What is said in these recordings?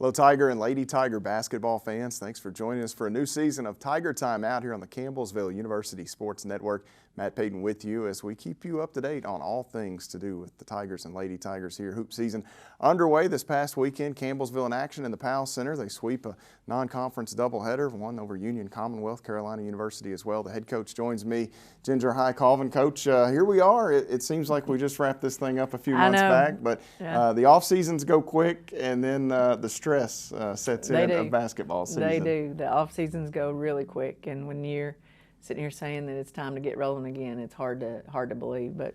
Hello, Tiger and Lady Tiger basketball fans. Thanks for joining us for a new season of Tiger Timeout here on the Campbellsville University Sports Network. Matt Payton with you as we keep you up to date on all things to do with the Tigers and Lady Tigers here. Hoop season underway this past weekend. Campbellsville in action in the Powell Center. They sweep a non-conference doubleheader, one over Union Commonwealth Carolina University as well. The head coach joins me, Ginger High Colvin. Coach, here we are. It seems like we just wrapped this thing up a few months back, but the off seasons go quick, and then the stress sets in of basketball season. They do. The off seasons go really quick, and when you're sitting here saying that it's time to get rolling again, it's hard to believe, but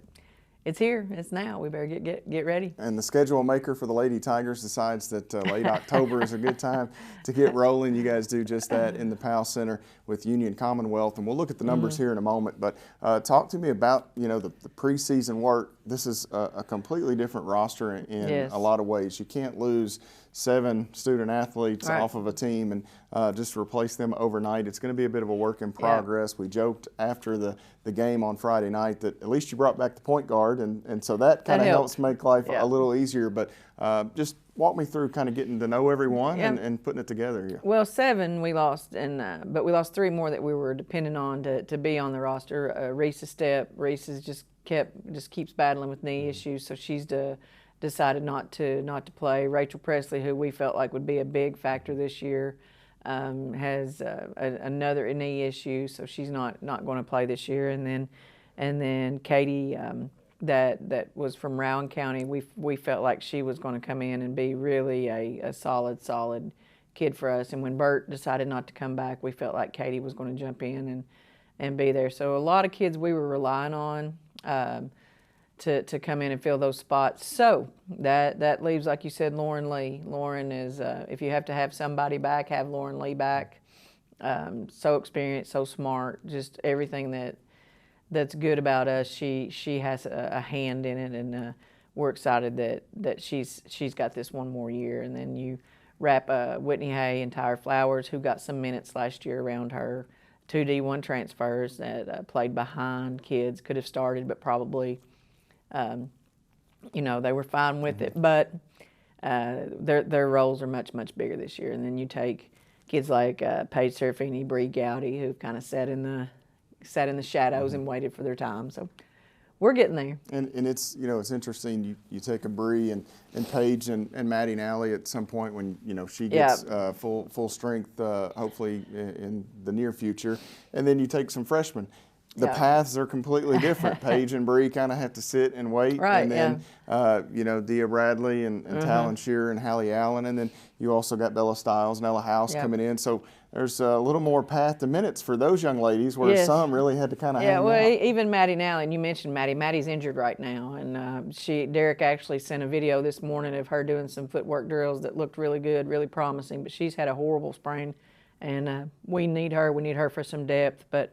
it's here. It's now. We better get ready. And the schedule maker for the Lady Tigers decides that late October is a good time to get rolling. You guys do just that in the Powell Center with Union Commonwealth, and we'll look at the numbers here in a moment. But talk to me about the preseason work. This is a completely different roster in a lot of ways. You can't lose 7 student athletes off of a team and just replace them overnight. It's going to be a bit of a work in progress. We joked after the game on Friday night that at least you brought back the point guard, and so that kind of helps make life a little easier. But just walk me through kind of getting to know everyone and putting it together here. Well, 7 we lost, but we lost 3 more that we were dependent on to be on the roster. Reese's step. Reese just keeps battling with knee issues, so she's decided not to play. Rachel Presley, who we felt like would be a big factor this year, has another knee issue, so she's not going to play this year. And then Katie, that was from Rowan County, we felt like she was going to come in and be really a solid kid for us. And when Bert decided not to come back, we felt like Katie was going to jump in and be there. So a lot of kids we were relying on to come in and fill those spots. So that leaves, like you said, Lauren Lee. Lauren is, if you have to have somebody back, have Lauren Lee back. So experienced, so smart, just everything that's good about us. She has a hand in it, and we're excited that she's got this one more year. And then you wrap Whitney Hay and Tyra Flowers, who got some minutes last year around her. 2 D1 transfers that played behind kids, could have started, but probably they were fine with it, but their roles are much bigger this year. And then you take kids like Paige Serafini, Bree Gowdy, who kind of sat in the shadows and waited for their time. So we're getting there. And it's it's interesting. You take a Bree and Paige and Maddie Nally at some point when she gets full strength, hopefully in the near future, and then you take some freshmen. The paths are completely different. Paige and Bree kind of have to sit and wait, and then Dia Bradley and Talon Shearer and Hallie Allen, and then you also got Bella Stiles and Ella House coming in. So there's a little more path to minutes for those young ladies, where some really had to kind of hang out. Even Maddie Nally, and you mentioned Maddie. Maddie's injured right now, and Derek actually sent a video this morning of her doing some footwork drills that looked really good, really promising. But she's had a horrible sprain, and we need her. We need her for some depth, but.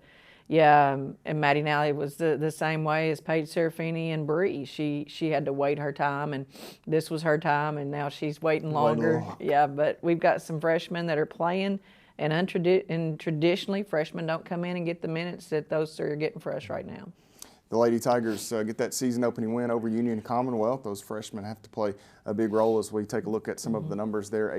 Yeah, and Maddie Nally was the same way as Paige Serafini and Bree. She had to wait her time, and this was her time, and now she's waiting longer. Yeah, but we've got some freshmen that are playing, and traditionally freshmen don't come in and get the minutes that those are getting for us right now. The Lady Tigers get that season-opening win over Union Commonwealth. Those freshmen have to play a big role as we take a look at some of the numbers there,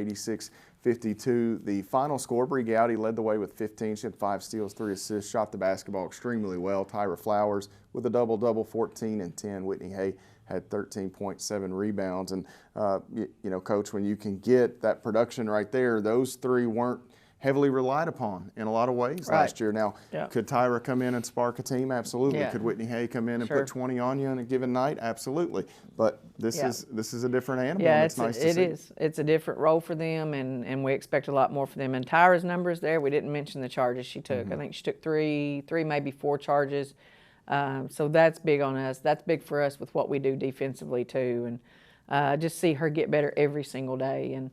86-52. The final score, Bree Gowdy led the way with 15. She had 5 steals, 3 assists, shot the basketball extremely well. Tyra Flowers with a double-double, 14 and 10. Whitney Hay had 13.7 rebounds. And, Coach, when you can get that production right there, those 3 weren't heavily relied upon in a lot of ways last year. Now, could Tyra come in and spark a team? Absolutely. Could Whitney Hay come in and put 20 on you on a given night? Absolutely. But this is a different animal. Yeah, it's nice to see. It is. It's a different role for them, and we expect a lot more for them. And Tyra's numbers there, we didn't mention the charges she took. I think she took 3, maybe 4 charges. So that's big on us. That's big for us with what we do defensively too. And just see her get better every single day. And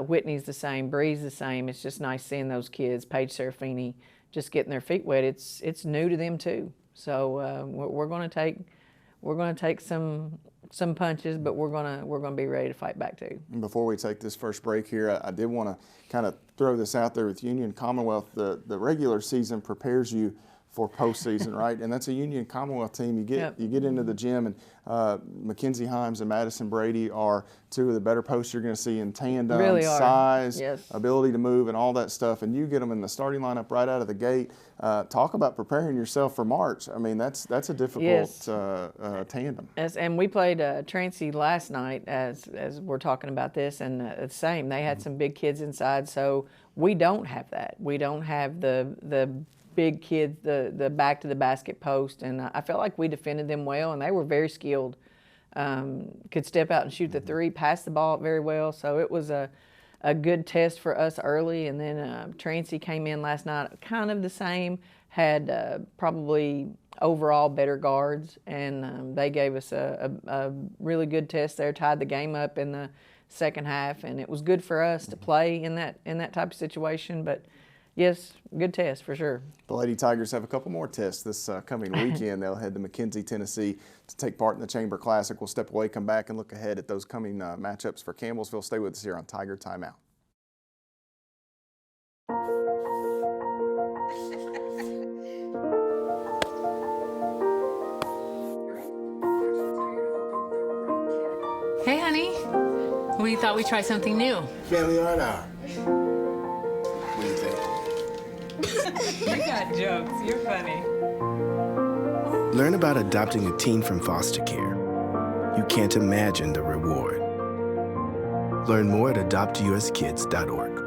Whitney's the same, Bree's the same. It's just nice seeing those kids. Paige Serafini just getting their feet wet. It's new to them too. So we're going to take some punches, but we're going to be ready to fight back too. And before we take this first break here, I did want to kind of throw this out there with Union Commonwealth. The regular season prepares you for postseason, right? And that's a Union Commonwealth team. You get into the gym, and Mackenzie Himes and Madison Brady are two of the better posts you're going to see in tandem, really are. size, Yes. ability to move, and all that stuff. And you get them in the starting lineup right out of the gate. Talk about preparing yourself for March. I mean, that's a difficult Yes. tandem. Yes, and we played Trancey last night as we're talking about this, and the same. They had some big kids inside, so we don't have that. We don't have the big kids, the back to the basket post, and I felt like we defended them well, and they were very skilled. Could step out and shoot the three, pass the ball very well. So it was a good test for us early. And then Trancey came in last night, kind of the same, had probably overall better guards, and they gave us a really good test there, tied the game up in the second half, and it was good for us to play in that type of situation. But yes, good test for sure. The Lady Tigers have a couple more tests this coming weekend. They'll head to McKenzie, Tennessee to take part in the Chamber Classic. We'll step away, come back, and look ahead at those coming matchups for Campbellsville. Stay with us here on Tiger Timeout. Hey, honey. We thought we'd try something new. Family art hour. What do you think? You got jokes. You're funny. Learn about adopting a teen from foster care. You can't imagine the reward. Learn more at adoptuskids.org.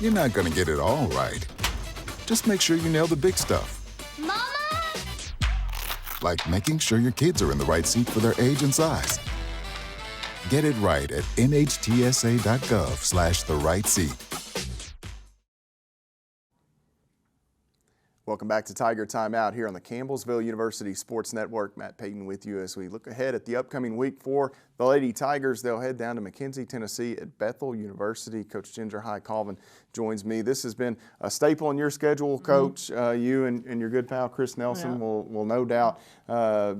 You're not gonna get it all right. Just make sure you nail the big stuff. Mama! Like making sure your kids are in the right seat for their age and size. Get it right at nhtsa.gov/the-right-seat. Welcome back to Tiger Timeout here on the Campbellsville University Sports Network. Matt Payton with you as we look ahead at the upcoming week for the Lady Tigers. They'll head down to McKenzie, Tennessee at Bethel University. Coach Ginger High Colvin joins me. This has been a staple in your schedule, Coach. You and your good pal Chris Nelson will no doubt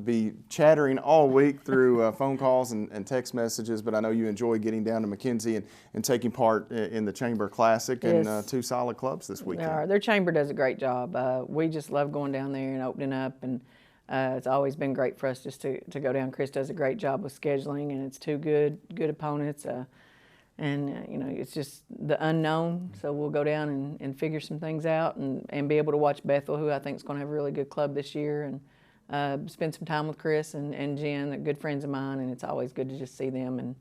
be chattering all week through phone calls and text messages, but I know you enjoy getting down to McKenzie and taking part in the Chamber Classic. Yes. And two solid clubs this weekend. Their chamber does a great job. We just love going down there and opening up, and it's always been great for us just to go down. Chris does a great job with scheduling, and it's two good opponents. It's just the unknown, so we'll go down and figure some things out and be able to watch Bethel, who I think is going to have a really good club this year, and spend some time with Chris and Jen. They're good friends of mine, and it's always good to just see them and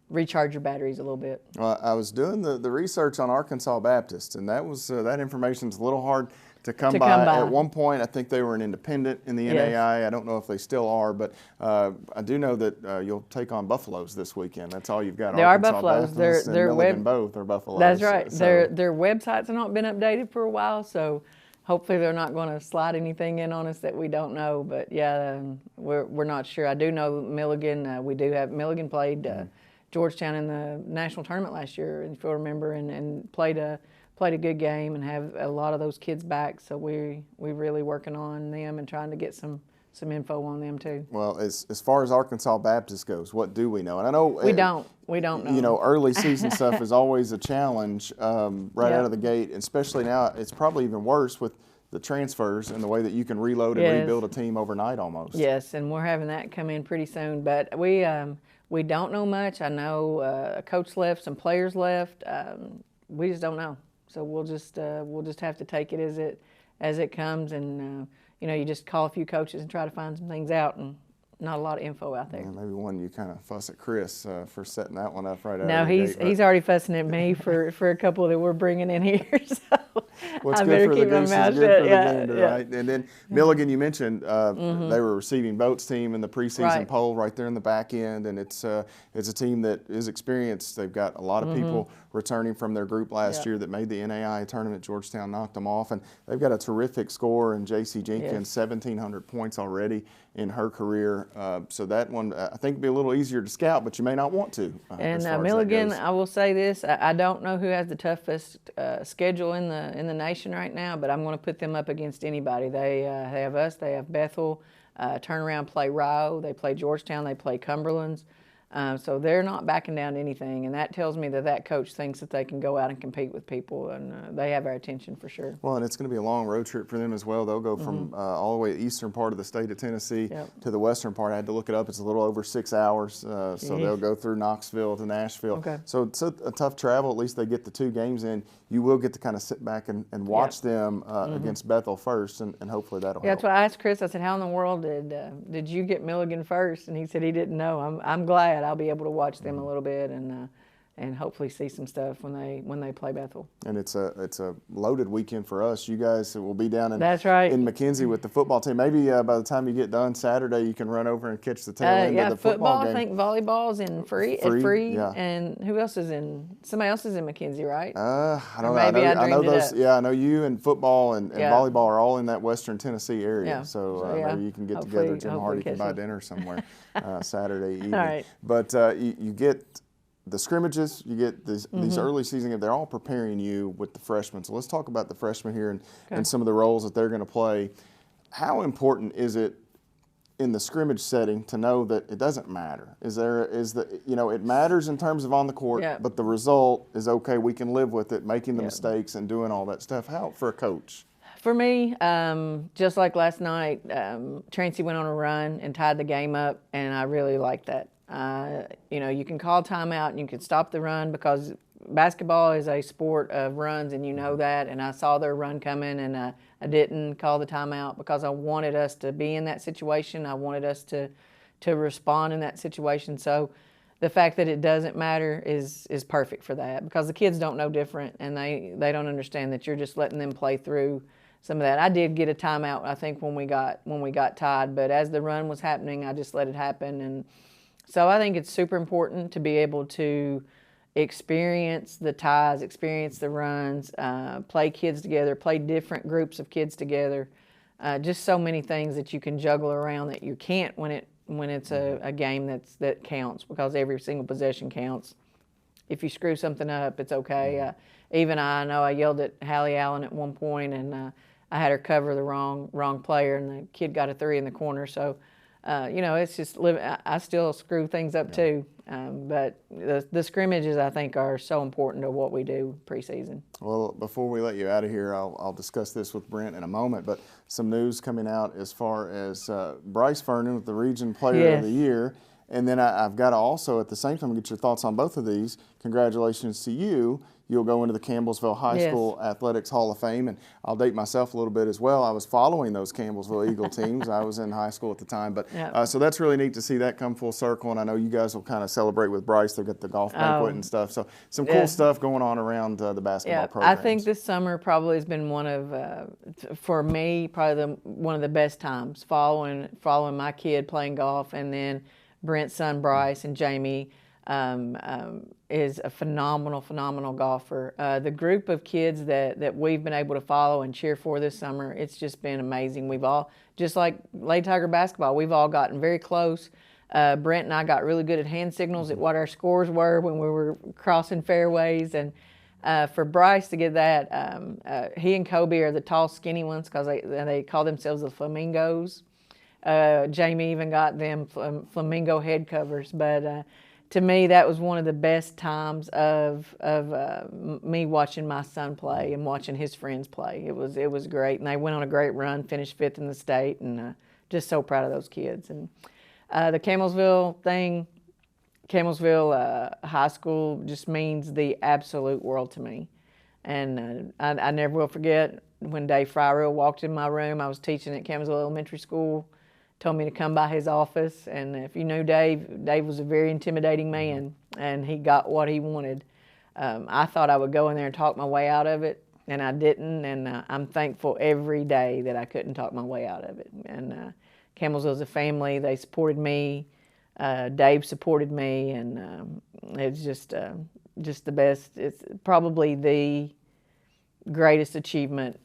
recharge your batteries a little bit. Well, I was doing the research on Arkansas Baptist, and that was that information's a little hard to come by. At one point, I think they were an independent in the NAI. I don't know if they still are, but I do know that you'll take on Buffaloes this weekend. That's all you've got. They Arkansas are Buffaloes. Baptist and Milligan both are Buffaloes. That's right. So. Their websites have not been updated for a while, so hopefully they're not going to slide anything in on us that we don't know. But yeah, we're not sure. I do know Milligan. We do have Milligan played Georgetown in the national tournament last year, if you'll remember, and played a good game and have a lot of those kids back. So we're really working on them and trying to get some info on them too. Well, as far as Arkansas Baptist goes, what do we know? And I know we don't know. You know, early season stuff is always a challenge right out of the gate, and especially now. It's probably even worse with the transfers and the way that you can reload and rebuild a team overnight almost. Yes, and we're having that come in pretty soon. But we don't know much. I know a coach left, some players left. We just don't know. So we'll just have to take it as it comes, and you just call a few coaches and try to find some things out, and not a lot of info out there. Yeah, maybe one you kind of fuss at Chris for setting that one up right out No, of the gate. he's already fussing at me for a couple that we're bringing in here. So What's I good better for the keep my goose is mouth good shut, for the yeah, gander, yeah. right? And then Milligan, you mentioned they were receiving votes team in the preseason Right. poll right there in the back end, and it's a team that is experienced. They've got a lot of people returning from their group last Yep. year that made the NAIA tournament. Georgetown knocked them off, and they've got a terrific score in J.C. Jenkins, 1,700 points already in her career. So that one, I think, would be a little easier to scout, but you may not want to. And as far as that Milligan, goes. I will say this: I don't know who has the toughest schedule in the nation right now, but I'm going to put them up against anybody. They have us. They have Bethel. Turn around, play Rio. They play Georgetown. They play Cumberland's. So they're not backing down to anything, and that tells me that coach thinks that they can go out and compete with people, and they have our attention for sure. Well, and it's going to be a long road trip for them as well. They'll go from all the way eastern part of the state of Tennessee to the western part. I had to look it up. It's a little over 6 hours. So they'll go through Knoxville to Nashville. Okay. So it's a tough travel. At least they get the 2 games in. You will get to kind of sit back and watch them against Bethel first, and hopefully that'll Yeah, help. that's what I asked Chris. I said, "How in the world did you get Milligan first?" And he said he didn't know. I'm glad I'll be able to watch them a little bit and hopefully see some stuff when they play Bethel. And it's a loaded weekend for us. You guys will be down in That's right. in McKenzie with the football team. Maybe by the time you get done Saturday, you can run over and catch the tail end of the football game. I think volleyball's in free, yeah. and who else is in? Somebody else is in McKenzie, right? I don't Or know. maybe I I know dreamed it those. up. Yeah, I know you and football and Yeah. volleyball are all in that Western Tennessee area. Yeah. So Yeah. maybe you can get Hopefully- together. Jim hopefully Hardy can catch buy them. dinner somewhere Saturday evening. All right. But you get the scrimmages. You get these early season games. They're all preparing you with the freshmen. So let's talk about the freshmen here and some of the roles that they're going to play. How important is it in the scrimmage setting to know that it doesn't matter? It matters in terms of on the court, Yeah. but the result is okay. We can live with it, making the mistakes and doing all that stuff. How for a coach? For me, just like last night, Tracy went on a run and tied the game up, and I really liked that. You can call timeout and you can stop the run because basketball is a sport of runs, and you know that. And I saw their run coming, and I didn't call the timeout because I wanted us to be in that situation. I wanted us to respond in that situation. So the fact that it doesn't matter is perfect for that because the kids don't know different, and they don't understand that you're just letting them play through some of that. I did get a timeout, I think, when we got tied, but as the run was happening, I just let it happen. And so I think it's super important to be able to experience the ties, experience the runs, play kids together, play different groups of kids together. Just so many things that you can juggle around that you can't when it's a game that counts, because every single possession counts. If you screw something up, it's okay. Even I know I yelled at Hallie Allen at one point, and I had her cover the wrong player, and the kid got a 3 in the corner. So, it's just I still screw things up too. But the scrimmages, I think, are so important to what we do preseason. Well, before we let you out of here, I'll discuss this with Brent in a moment, but some news coming out as far as Bryce Vernon with the Region Player of the Year. And then I've got to also, at the same time, get your thoughts on both of these. Congratulations to you. You'll go into the Campbellsville High School Athletics Hall of Fame. And I'll date myself a little bit as well. I was following those Campbellsville Eagle teams. I was in high school at the time. But so that's really neat to see that come full circle. And I know you guys will kind of celebrate with Bryce. They've got the golf banquet and stuff. So some cool stuff going on around the basketball programs. I think this summer probably has been one of, for me, probably one of the best times following my kid playing golf, and then Brent's son Bryce and Jamie is a phenomenal golfer. The group of kids that we've been able to follow and cheer for this summer, it's just been amazing. We've all, just like Lady Tiger basketball, we've all gotten very close. Brent and I got really good at hand signals at what our scores were when we were crossing fairways. And for Bryce to get that, he and Kobe are the tall, skinny ones because they call themselves the Flamingos. Jamie even got them flamingo head covers, but to me that was one of the best times of me watching my son play and watching his friends play. It was great, and they went on a great run, finished 5th in the state, and just so proud of those kids. And the Campbellsville thing, Campbellsville High School just means the absolute world to me, and I never will forget when Dave Fryrell walked in my room. I was teaching at Campbellsville Elementary School. Told me to come by his office, and if you knew Dave was a very intimidating man, and he got what he wanted. I thought I would go in there and talk my way out of it, and I didn't, and I'm thankful every day that I couldn't talk my way out of it. And Campbellsville's a family. They supported me. Dave supported me, and it's just the best. It's probably the greatest achievement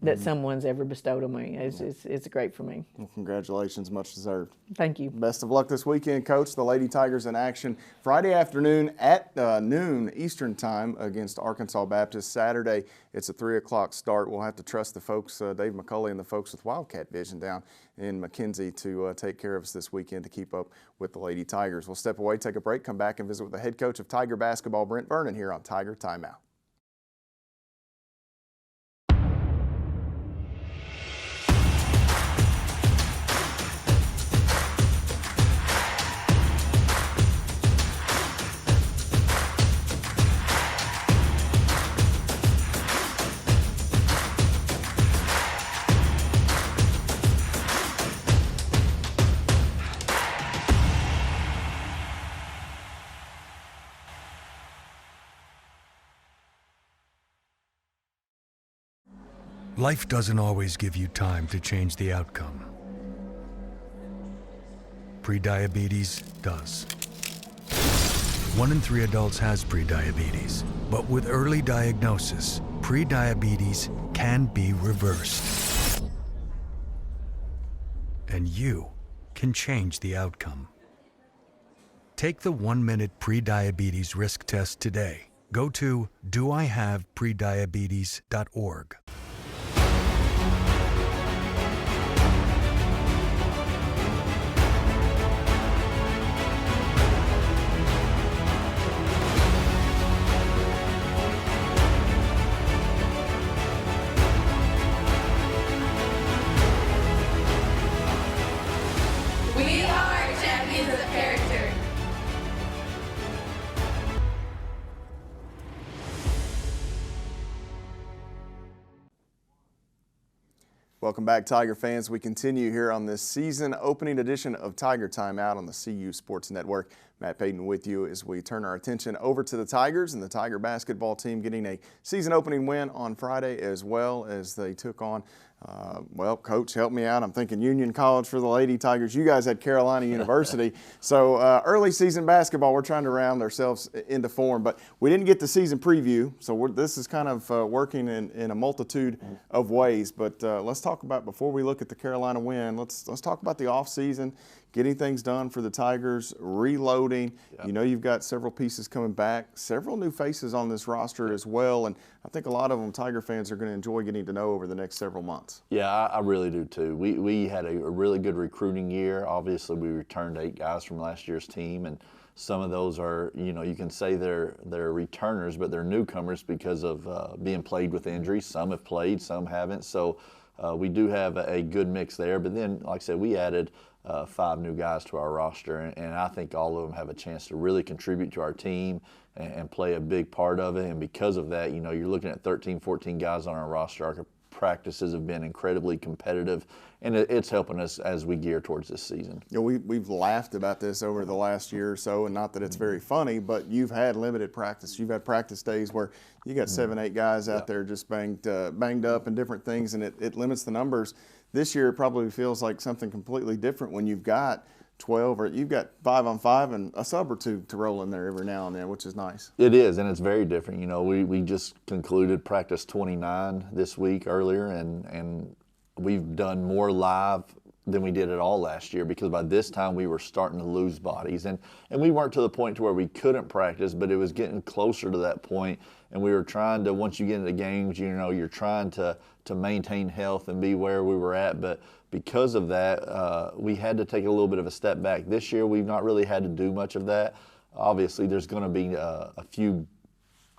that someone's ever bestowed on me. It's great for me. Well, congratulations, much deserved. Thank you. Best of luck this weekend, Coach. The Lady Tigers in action Friday afternoon at noon Eastern Time against Arkansas Baptist. Saturday, it's a 3 o'clock start. We'll have to trust the folks, Dave McCulley and the folks with Wildcat Vision down in McKenzie to take care of us this weekend to keep up with the Lady Tigers. We'll step away, take a break, come back and visit with the head coach of Tiger basketball, Brent Vernon, here on Tiger Timeout. Life doesn't always give you time to change the outcome. Prediabetes does. 1 in 3 adults has prediabetes, but with early diagnosis, prediabetes can be reversed. And you can change the outcome. Take the 1-minute prediabetes risk test today. Go to doihaveprediabetes.org. We are champions of character. Welcome back, Tiger fans. We continue here on this season opening edition of Tiger Timeout on the CU Sports Network. Matt Payton with you as we turn our attention over to the Tigers and the Tiger basketball team getting a season opening win on Friday, as well as they took on, well, Coach, help me out. I'm thinking Union College for the Lady Tigers. You guys had Carolina University. So early season basketball, we're trying to round ourselves into form, but we didn't get the season preview. So this is kind of working in a multitude of ways. But let's talk about, before we look at the Carolina win, let's talk about the offseason, getting things done for the Tigers, reloading. Yep. You know, you've got several pieces coming back, several new faces on this roster as well, and I think a lot of them Tiger fans are going to enjoy getting to know over the next several months. Yeah, I really do too. We had a really good recruiting year. Obviously, we returned 8 guys from last year's team, and some of those are, you know, you can say they're returners, but they're newcomers because of being plagued with injuries. Some have played, some haven't. So we do have a good mix there. But then, like I said, we added 5 new guys to our roster, and I think all of them have a chance to really contribute to our team and play a big part of it. And because of that, you know, you're looking at 13, 14 guys on our roster. Our practices have been incredibly competitive, and it's helping us as we gear towards this season. You know, we've laughed about this over the last year or so, and not that it's very funny, but you've had limited practice. You've had practice days where you got 7, 8 guys out there just banged up and different things, and it limits the numbers. This year it probably feels like something completely different when you've got 12 or you've got 5-on-5 and a sub or 2 to roll in there every now and then, which is nice. It is, and it's very different. You know, we just concluded practice 29 this week earlier, and we've done more live than we did at all last year, because by this time we were starting to lose bodies, and we weren't to the point to where we couldn't practice, but it was getting closer to that point, and we were trying to, once you get into games, you know, you're trying to maintain health and be where we were at, but because of that, we had to take a little bit of a step back. This year we've not really had to do much of that. Obviously there's going to be a few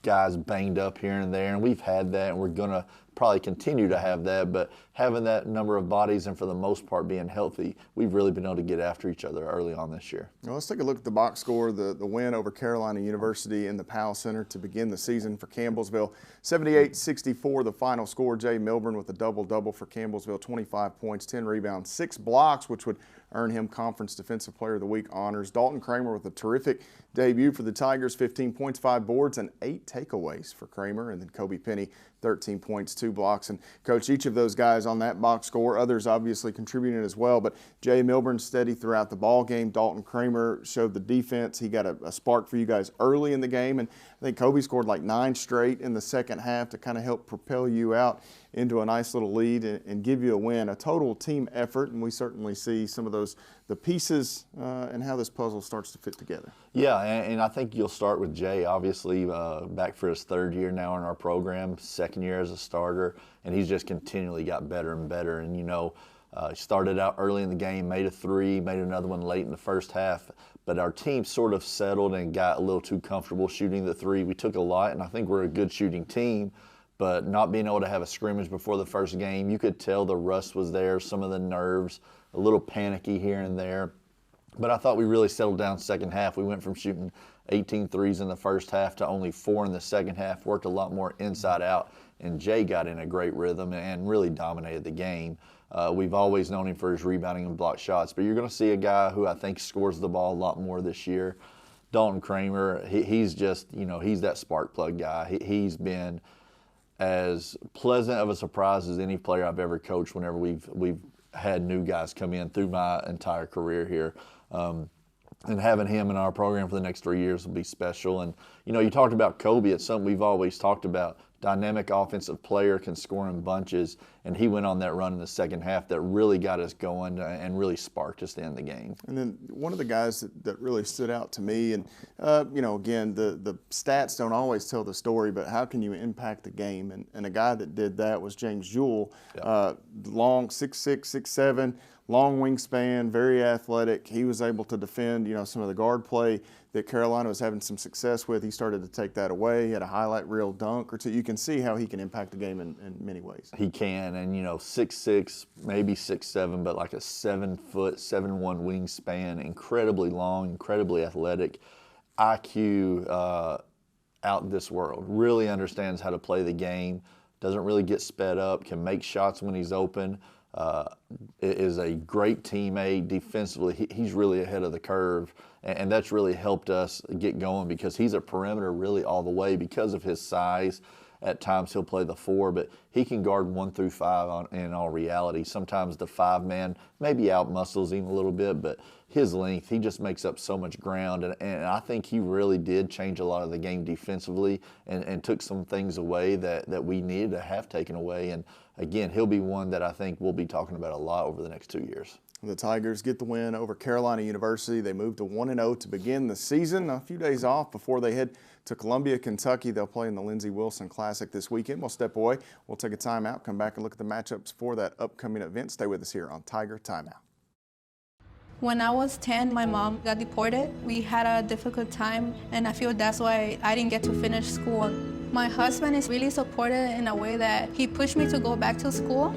guys banged up here and there, and we've had that, and we're going to probably continue to have that, but having that number of bodies and for the most part being healthy, we've really been able to get after each other early on this year. Well, let's take a look at the box score, the win over Carolina University in the Powell Center to begin the season for Campbellsville. 78-64 the final score. Jay Milburn with a double-double for Campbellsville, 25 points, 10 rebounds, 6 blocks, which would earn him Conference Defensive Player of the Week honors. Dalton Kramer with a terrific debut for the Tigers, 15 points, 5 boards, and 8 takeaways for Kramer. And then Kobe Penny, 13 points, 2 blocks. And, Coach, each of those guys on that box score, others obviously contributing as well, but Jay Milburn steady throughout the ball game. Dalton Kramer showed the defense. He got a spark for you guys early in the game, and I think Kobe scored like 9 straight in the second half to kind of help propel you out into a nice little lead and give you a win. A total team effort, and we certainly see some of the pieces and how this puzzle starts to fit together. Yeah, and I think you'll start with Jay, obviously back for his 3rd year now in our program, 2nd year as a starter, and he's just continually got better and better. And, he started out early in the game, made a 3, made another one late in the first half, but our team sort of settled and got a little too comfortable shooting the 3. We took a lot, and I think we're a good shooting team, but not being able to have a scrimmage before the first game, you could tell the rust was there, some of the nerves, a little panicky here and there. But I thought we really settled down second half. We went from shooting 18 threes in the first half to only 4 in the second half, worked a lot more inside out, and Jay got in a great rhythm and really dominated the game. We've always known him for his rebounding and block shots, but you're going to see a guy who I think scores the ball a lot more this year. Dalton Kramer, he's just, he's that spark plug guy. He's been as pleasant of a surprise as any player I've ever coached whenever we've had new guys come in through my entire career here. And having him in our program for the next 3 years will be special. And, you talked about Kobe. It's something we've always talked about. Dynamic offensive player, can score in bunches, and he went on that run in the second half that really got us going and really sparked us to end the game. And then one of the guys that really stood out to me, and, again, the stats don't always tell the story, but how can you impact the game? And a guy that did that was James Jewell, long, 6'6", 6'7", long wingspan, very athletic. He was able to defend, some of the guard play that Carolina was having some success with. He started to take that away. He had a highlight reel dunk or two. You can see how he can impact the game in many ways. He can, and 6'6", maybe 6'7", but like a 7', 7'1" wingspan, incredibly long, incredibly athletic, IQ out this world. Really understands how to play the game. Doesn't really get sped up. Can make shots when he's open. Is a great teammate defensively. He's really ahead of the curve, and that's really helped us get going because he's a perimeter really all the way because of his size. At times he'll play the 4, but he can guard 1 through 5 in all reality. Sometimes the 5-man maybe out-muscles him a little bit, but his length, he just makes up so much ground. And I think he really did change a lot of the game defensively and took some things away that we needed to have taken away. And again, he'll be one that I think we'll be talking about a lot over the next 2 years. The Tigers get the win over Carolina University. They move to 1-0 to begin the season. A few days off before they head to Columbia, Kentucky. They'll play in the Lindsey Wilson Classic this weekend. We'll step away. We'll take a timeout, come back and look at the matchups for that upcoming event. Stay with us here on Tiger Timeout. When I was 10, my mom got deported. We had a difficult time, and I feel that's why I didn't get to finish school. My husband is really supportive in a way that he pushed me to go back to school.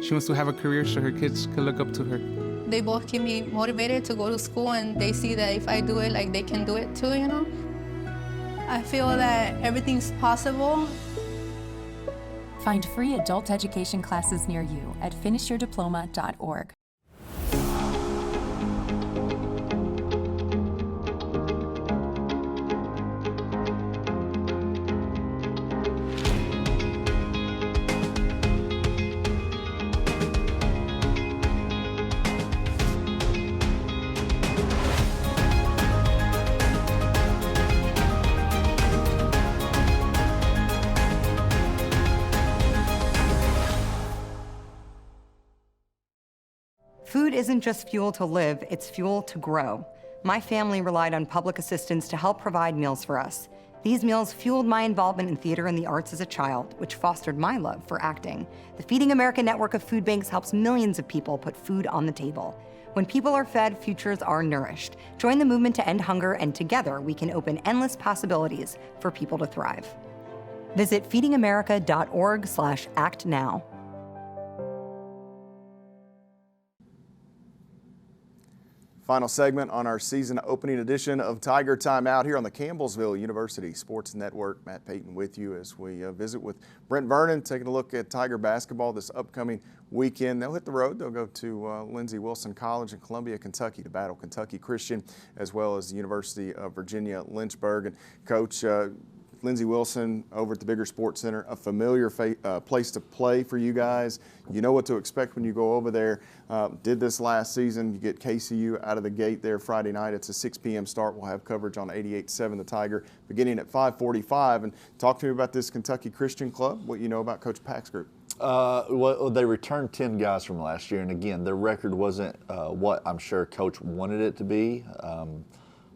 She wants to have a career so her kids can look up to her. They both keep me motivated to go to school, and they see that if I do it, like they can do it too, I feel that everything's possible. Find free adult education classes near you at finishyourdiploma.org. Food isn't just fuel to live, it's fuel to grow. My family relied on public assistance to help provide meals for us. These meals fueled my involvement in theater and the arts as a child, which fostered my love for acting. The Feeding America network of food banks helps millions of people put food on the table. When people are fed, futures are nourished. Join the movement to end hunger, and together we can open endless possibilities for people to thrive. Visit feedingamerica.org/act now. Final segment on our season opening edition of Tiger Timeout here on the Campbellsville University Sports Network. Matt Payton with you as we visit with Brent Vernon, taking a look at Tiger basketball this upcoming weekend. They'll hit the road. They'll go to Lindsey Wilson College in Columbia, Kentucky to battle Kentucky Christian as well as the University of Virginia Lynchburg. And Coach, Lindsey Wilson over at the Bigger Sports Center, a familiar place to play for you guys. You know what to expect when you go over there. Did this last season. You get KCU out of the gate there Friday night. It's a 6 p.m. start. We'll have coverage on 88.7 The Tiger beginning at 5:45. And talk to me about this Kentucky Christian Club, what you know about Coach Pack's group. Well, they returned 10 guys from last year, and again, their record wasn't what I'm sure Coach wanted it to be,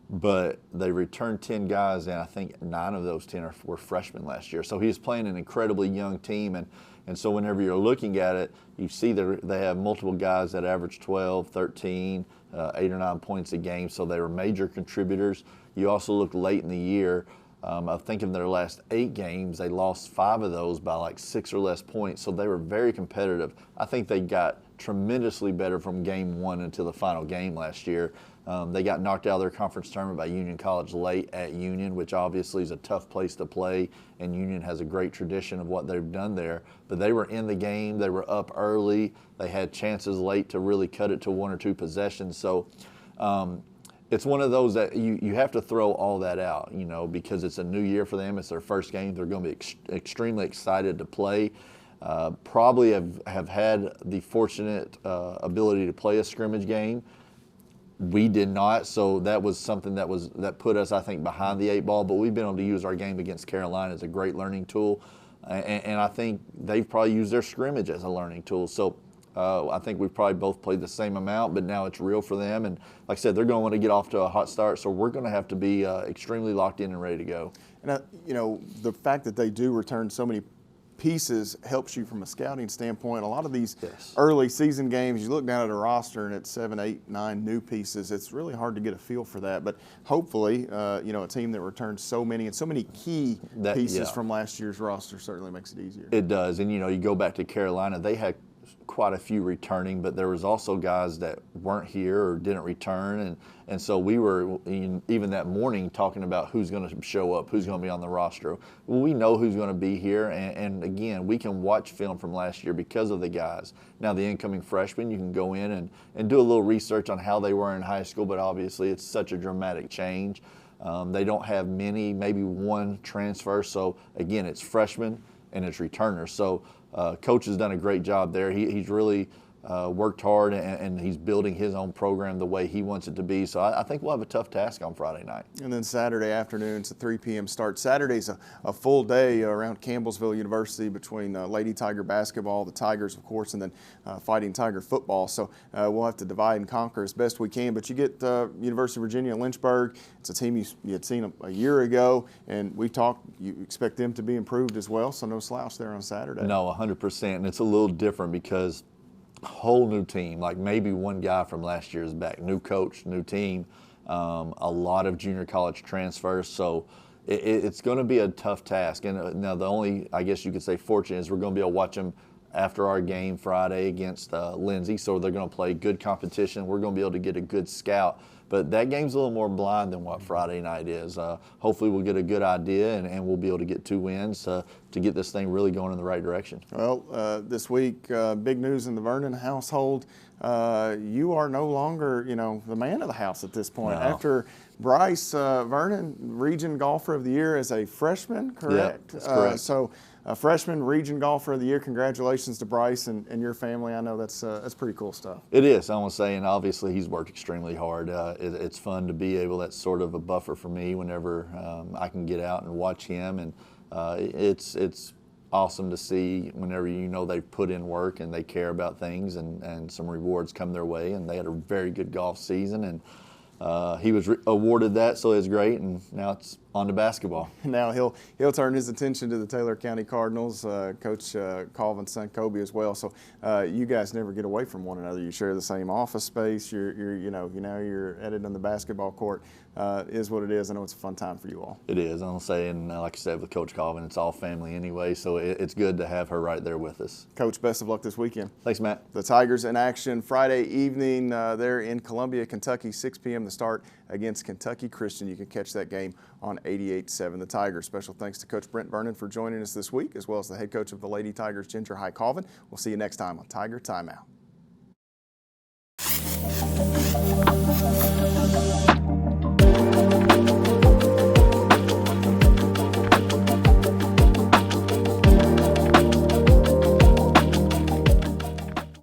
but they returned 10 guys, and I think 9 of those 10 were freshmen last year. So he's playing an incredibly young team, and so whenever you're looking at it, you see they have multiple guys that average 12, 13, 8 or 9 points a game, so they were major contributors. You also look late in the year. I think in their last 8 games, they lost 5 of those by like 6 or less points, so they were very competitive. I think they got tremendously better from game 1 until the final game last year. They got knocked out of their conference tournament by Union College late at Union, which obviously is a tough place to play, and Union has a great tradition of what they've done there. But they were in the game. They were up early. They had chances late to really cut it to 1 or 2 possessions. So it's one of those that you have to throw all that out, you know, because it's a new year for them. It's their first game. They're going to be extremely excited to play. Probably have had the fortunate ability to play a scrimmage game. We did not, so that was something that put us, I think, behind the 8 ball. But we've been able to use our game against Carolina as a great learning tool, and I think they've probably used their scrimmage as a learning tool. So I think we've probably both played the same amount, but now it's real for them. And like I said, they're going to want to get off to a hot start, so we're going to have to be extremely locked in and ready to go. And you know, the fact that they do return so many pieces helps you from a scouting standpoint. A lot of these early season games, you look down at a roster and it's 7, 8, 9 new pieces. It's really hard to get a feel for that. But hopefully, you know, a team that returns so many and so many key pieces from last year's roster certainly makes it easier. It does. And, you know, you go back to Carolina, they had quite a few returning, but there was also guys that weren't here or didn't return, and so we were even that morning talking about who's going to show up, who's going to be on the roster. Well, we know who's going to be here, and again, we can watch film from last year because of the guys. Now the incoming freshmen, you can go in and do a little research on how they were in high school, but obviously it's such a dramatic change. They don't have many, maybe 1 transfer, so again, it's freshmen and it's returners. So Coach has done a great job there. He's really worked hard, and he's building his own program the way he wants it to be. So I think we'll have a tough task on Friday night. And then Saturday afternoon, it's a 3 p.m. start. Saturday's a full day around Campbellsville University between Lady Tiger basketball, the Tigers, of course, and then Fighting Tiger football. So we'll have to divide and conquer as best we can. But you get University of Virginia Lynchburg. It's a team you had seen a year ago, and we talked. You expect them to be improved as well, so no slouch there on Saturday. No, 100%. And it's a little different because whole new team, like maybe 1 guy from last year is back, new coach, new team, a lot of junior college transfers, so it's going to be a tough task. And now the only, I guess you could say, fortunate is we're going to be able to watch them after our game Friday against Lindsey, so they're going to play good competition. We're going to be able to get a good scout. But that game's a little more blind than what Friday night is. Hopefully we'll get a good idea, and we'll be able to get 2 wins to get this thing really going in the right direction. Well, this week, big news in the Vernon household. You are no longer, you know, the man of the house at this point. No. After Bryce Vernon, Region Golfer of the Year as a freshman, correct? Yeah, that's correct. So freshman Region Golfer of the Year. Congratulations to Bryce and your family. I know that's pretty cool stuff. It is, I want to say, and obviously he's worked extremely hard. It's fun to be able, that's sort of a buffer for me whenever I can get out and watch him, and it's awesome to see whenever you know they've put in work and they care about things, and some rewards come their way, and they had a very good golf season, and he was awarded that, so it's great, and now it's on to basketball. Now he'll turn his attention to the Taylor County Cardinals, Coach Colvin's son Kobe as well. So you guys never get away from one another. You share the same office space. You're editing on the basketball court. Is what it is. I know it's a fun time for you all. It is. I'll say, and like I said with Coach Colvin, it's all family anyway. So it's good to have her right there with us. Coach, best of luck this weekend. Thanks, Matt. The Tigers in action Friday evening there in Columbia, Kentucky, 6 p.m. to start against Kentucky Christian. You can catch that game on 88.7 The Tiger. Special thanks to Coach Brent Vernon for joining us this week, as well as the head coach of the Lady Tigers, Ginger High Colvin. We'll see you next time on Tiger Timeout.